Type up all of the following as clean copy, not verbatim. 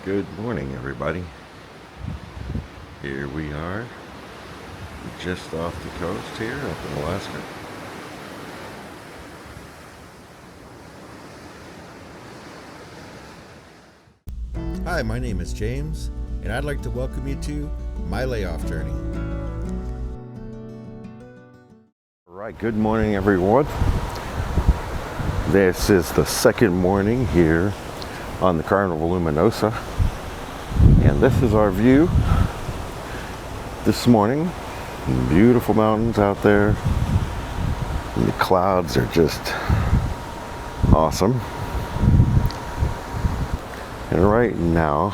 Good morning, everybody. Here we are, just off the coast here up in Alaska. Hi, my name is James, and I'd like to welcome you to my layoff journey. All right, good morning, everyone. This is the second morning here on the Carnival Luminosa, and this is our view this morning. Beautiful mountains out there, and the clouds are just awesome. And right now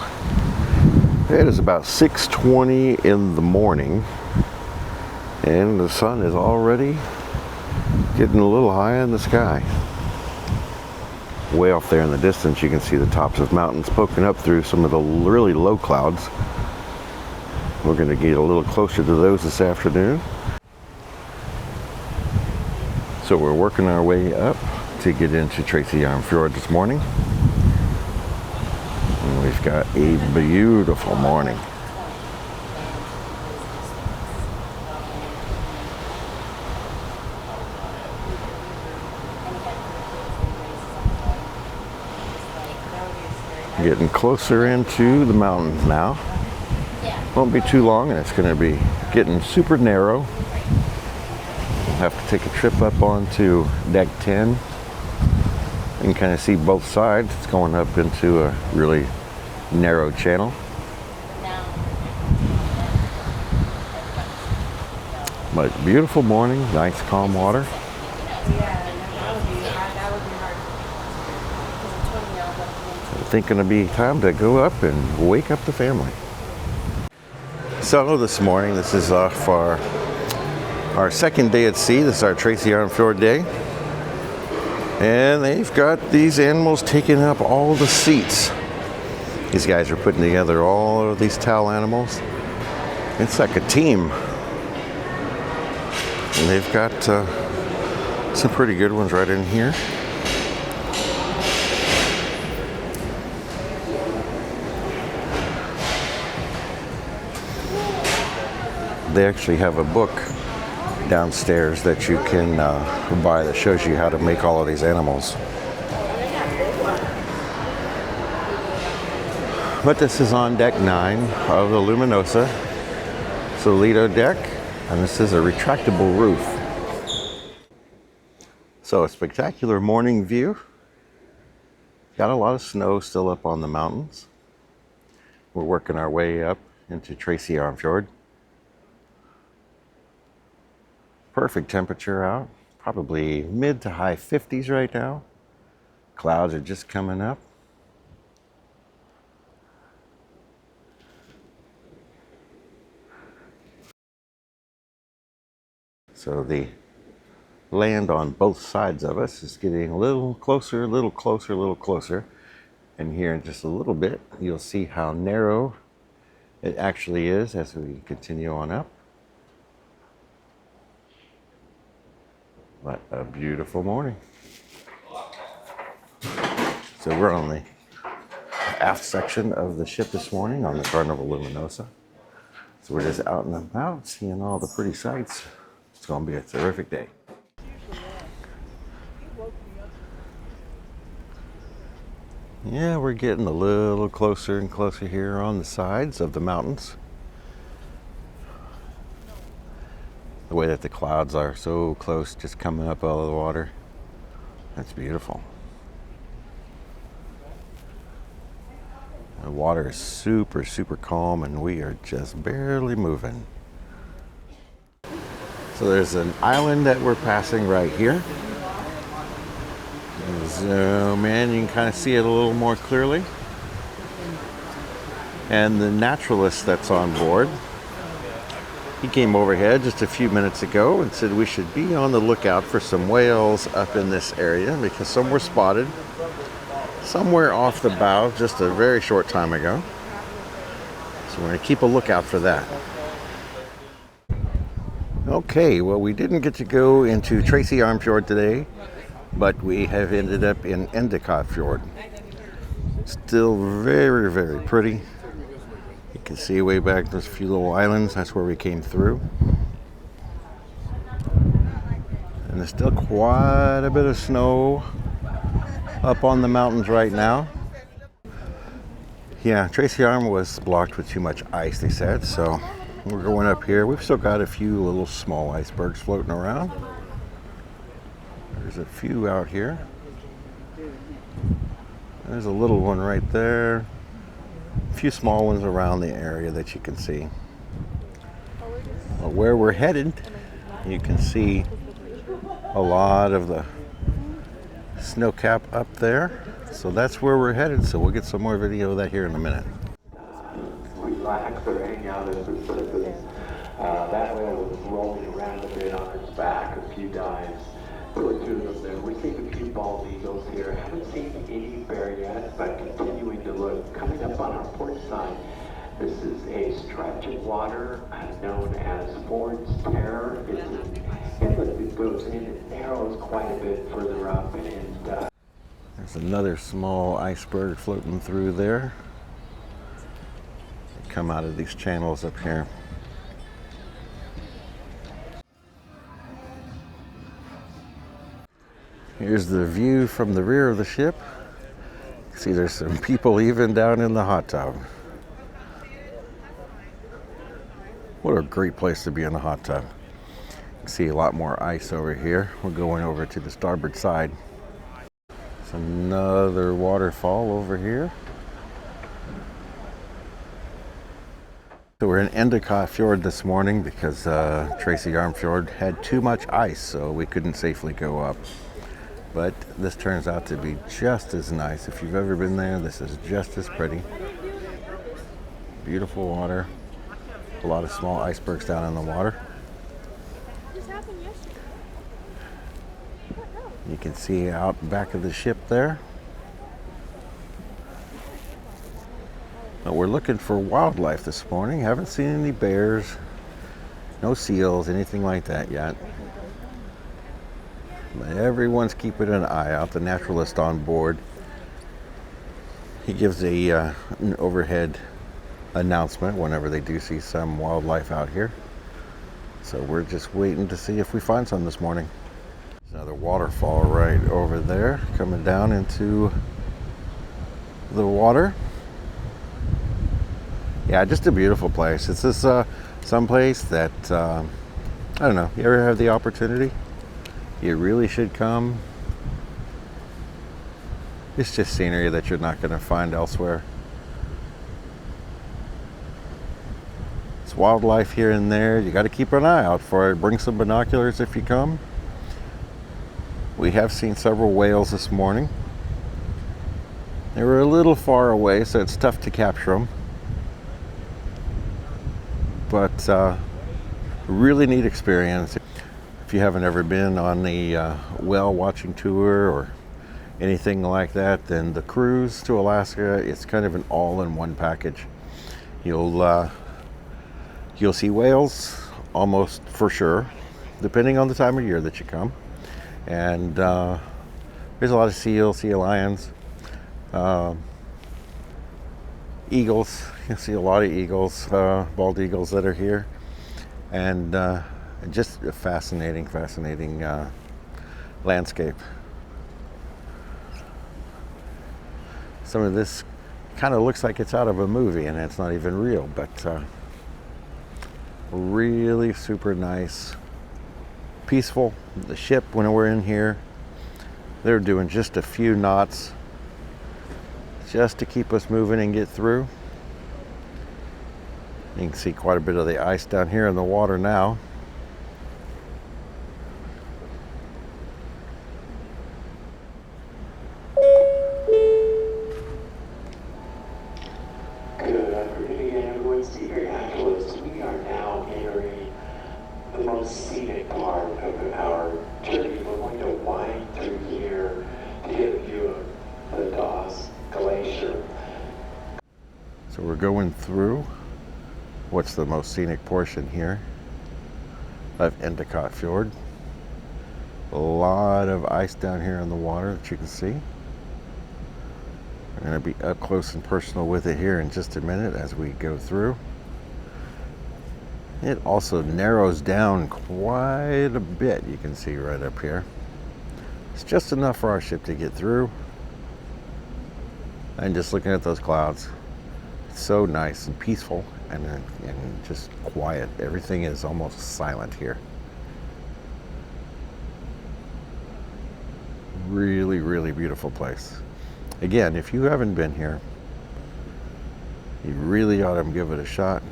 it is about 6:20 in the morning, and the sun is already getting a little high in the sky. Way off there in the distance you can see the tops of mountains poking up through some of the really low clouds. We're going to get a little closer to those this afternoon. So we're working our way up to get into Tracy Arm Fjord this morning. And we've got a beautiful morning. Getting closer into the mountains now. Won't be too long and it's going to be getting super narrow. We'll have to take a trip up onto deck 10 and kind of see both sides. It's going up into a really narrow channel. But beautiful morning, nice calm water. I think it'll be time to go up and wake up the family. So this morning, this is off our second day at sea. This is our Tracy Arm Fjord day. And they've got these animals taking up all the seats. These guys are putting together all of these towel animals. It's like a team. And they've got some pretty good ones right in here. They actually have a book downstairs that you can buy that shows you how to make all of these animals. But this is on deck 9 of the Luminosa. It's a Lido deck, and this is a retractable roof. So a spectacular morning view. Got a lot of snow still up on the mountains. We're working our way up into Tracy Arm Fjord. Perfect temperature out, probably mid to high 50s right now. Clouds are just coming up. So the land on both sides of us is getting a little closer, a little closer, a little closer. And here in just a little bit, you'll see how narrow it actually is as we continue on up. What a beautiful morning. So we're on the aft section of the ship this morning on the Carnival Luminosa. So we're just out and about seeing all the pretty sights. It's going to be a terrific day. Yeah, we're getting a little closer and closer here on the sides of the mountains. The way that the clouds are so close, just coming up out of the water. That's beautiful. The water is super, super calm, and we are just barely moving. So there's an island that we're passing right here. Zoom in, you can kind of see it a little more clearly. And the naturalist that's on board, he came overhead just a few minutes ago and said we should be on the lookout for some whales up in this area because some were spotted somewhere off the bow just a very short time ago. So we're going to keep a lookout for that. Okay, well, we didn't get to go into Tracy Arm Fjord today, but we have ended up in Endicott Fjord. Still very, very pretty. You can see way back those few little islands. That's where we came through. And there's still quite a bit of snow up on the mountains right now. Yeah, Tracy Arm was blocked with too much ice, they said, so we're going up here. We've still got a few little small icebergs floating around. There's a few out here. There's a little one right there. A few small ones around the area that you can see. But where we're headed, you can see a lot of the snow cap up there. So that's where we're headed. So we'll get some more video of that here in a minute. Relax or hang out at the surface. That whale was rolling around a bit on its back, a few dives. There were two of them there. We're seeing a few bald eagles here. I haven't seen any bear yet, but continuing to look. Coming up on our port side, this is a stretch of water known as Ford's Terror. It's an inlet that goes in and narrows quite a bit further up. And there's another small iceberg floating through there. They come out of these channels up here. Here's the view from the rear of the ship. See, there's some people even down in the hot tub. What a great place to be in the hot tub. You can see a lot more ice over here. We're going over to the starboard side. There's another waterfall over here. So we're in Endicott Fjord this morning because Tracy Arm Fjord had too much ice, so we couldn't safely go up. But this turns out to be just as nice. If you've ever been there, this is just as pretty. Beautiful water. A lot of small icebergs down in the water. You can see out back of the ship there. But we're looking for wildlife this morning. Haven't seen any bears, no seals, anything like that yet. But everyone's keeping an eye out. The naturalist on board, he gives an overhead announcement whenever they do see some wildlife out here. So we're just waiting to see if we find some this morning. There's another waterfall right over there coming down into the water. Yeah, just a beautiful place. It's this someplace that I don't know. You ever have the opportunity? You really should come. It's just scenery that you're not going to find elsewhere. It's wildlife here and there. You got to keep an eye out for it. Bring some binoculars if you come. We have seen several whales this morning. They were a little far away, so it's tough to capture them. But really neat experience. If you haven't ever been on the whale watching tour or anything like that, then the cruise to Alaska, it's kind of an all-in-one package. You'll see whales almost for sure, depending on the time of year that you come. And there's a lot of seals, sea lions, eagles. You'll see a lot of eagles, bald eagles that are here. And just a fascinating landscape. Some of this kind of looks like it's out of a movie and it's not even real, but really super nice, peaceful. The ship, when we're in here, they're doing just a few knots just to keep us moving and get through. You can see quite a bit of the ice down here in the water now. good afternoon, everyone. Senior Naturalist. We are now entering the most scenic part of our journey. We're going to wind through here to get a view of the Dawes Glacier. So we're going through what's the most scenic portion here of Endicott Fjord. A lot of ice down here in the water that you can see. We're going to be up close and personal with it here in just a minute as we go through. It also narrows down quite a bit, you can see right up here. It's just enough for our ship to get through. And just looking at those clouds, it's so nice and peaceful and just quiet. Everything is almost silent here. Really, really beautiful place. Again, if you haven't been here, you really ought to give it a shot.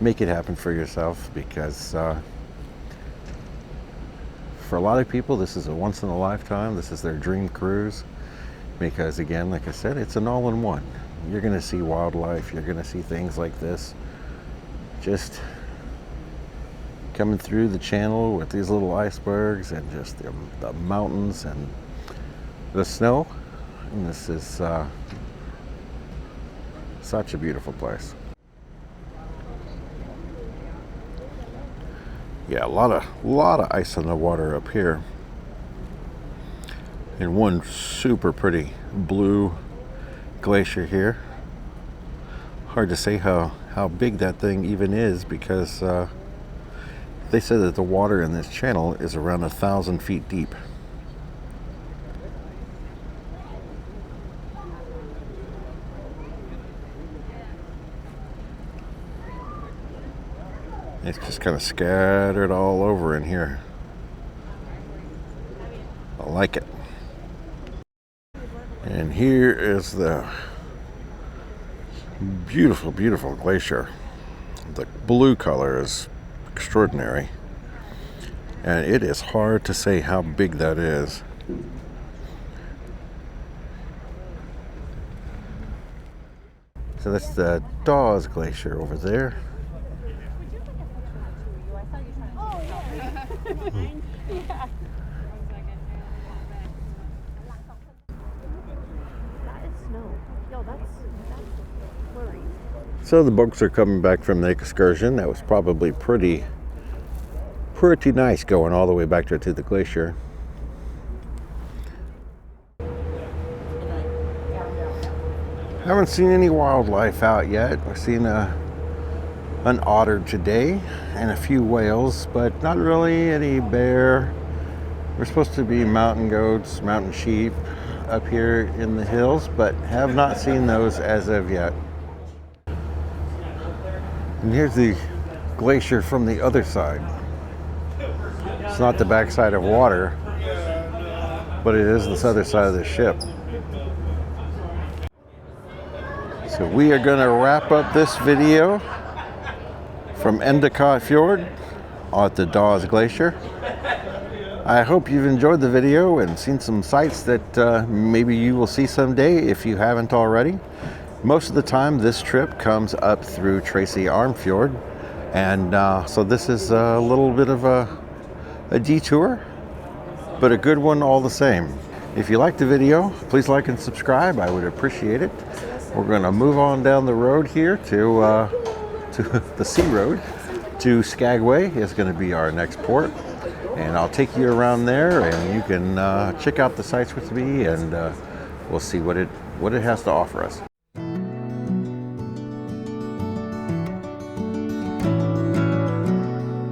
Make it happen for yourself, because for a lot of people, this is a once in a lifetime. This is their dream cruise, because again, like I said, it's an all-in-one. You're going to see wildlife. You're going to see things like this. Just coming through the channel with these little icebergs and just the mountains and the snow. And this is such a beautiful place. Yeah, a lot of ice on the water up here, and one super pretty blue glacier here. Hard to say how big that thing even is, because they said that the water in this channel is around 1,000 feet deep. It's just kind of scattered all over in here. I like it. And here is the beautiful, beautiful glacier. The blue color is extraordinary. And it is hard to say how big that is. So that's the Dawes Glacier over there. So the boats are coming back from the excursion. That was probably pretty nice going all the way back to the glacier. Haven't seen any wildlife out yet. I've seen an otter today and a few whales, but not really any bear. We're supposed to be mountain goats, mountain sheep up here in the hills, but have not seen those as of yet. And here's the glacier from the other side. It's not the backside of water, but it is the other side of the ship. So we are going to wrap up this video from Endicott Fjord at the Dawes Glacier. I hope you've enjoyed the video and seen some sights that maybe you will see someday if you haven't already. Most of the time this trip comes up through Tracy Arm Fjord, and so this is a little bit of a detour, but a good one all the same. If you liked the video, please like and subscribe. I would appreciate it. We're going to move on down the road here to the sea road to Skagway is going to be our next port, and I'll take you around there and you can check out the sights with me, and we'll see what it has to offer us.